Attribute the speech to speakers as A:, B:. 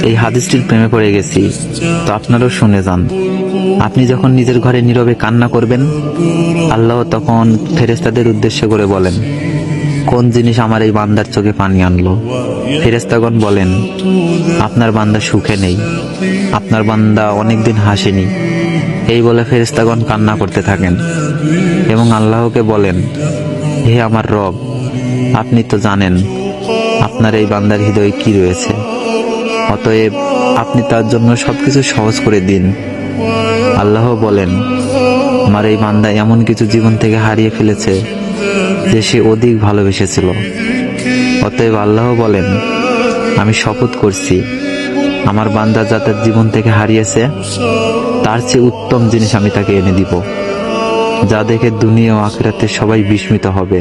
A: এই হাদিসটির প্রেমে পড়ে গেছি, তো আপনারাও শুনে যান। আপনি যখন নিজের ঘরে নীরবে কান্না করবেন, আল্লাহ তখন ফেরেশতাদের উদ্দেশ্য করে বলেন, কোন জিনিস আমার এই বান্দার চোখে পানি আনলো? ফেরেশতাগণ বলেন, আপনার বান্দা সুখে নেই, আপনার বান্দা অনেকদিন হাসেনি। এই বলে ফেরেশতাগণ কান্না করতে থাকেন এবং আল্লাহকে বলেন, হে আমার রব, আপনি তো জানেন আপনার এই বান্দার হৃদয়ে কি রয়েছে, অতএব আপনি তার জন্য সবকিছু সহজ করে দিন। আল্লাহ বলেন, আমার এই বান্দা এমন কিছু জীবন থেকে হারিয়ে ফেলেছে যে সে অধিক ভালোবেসেছিল। অতএব আল্লাহ বলেন, আমি শপথ করছি, আমার বান্দা যা তার জীবন থেকে হারিয়েছে তার চেয়ে উত্তম জিনিস আমি তাকে এনে দিব, যা দেখে দুনিয়া ও আখিরাতে সবাই বিস্মিত হবে।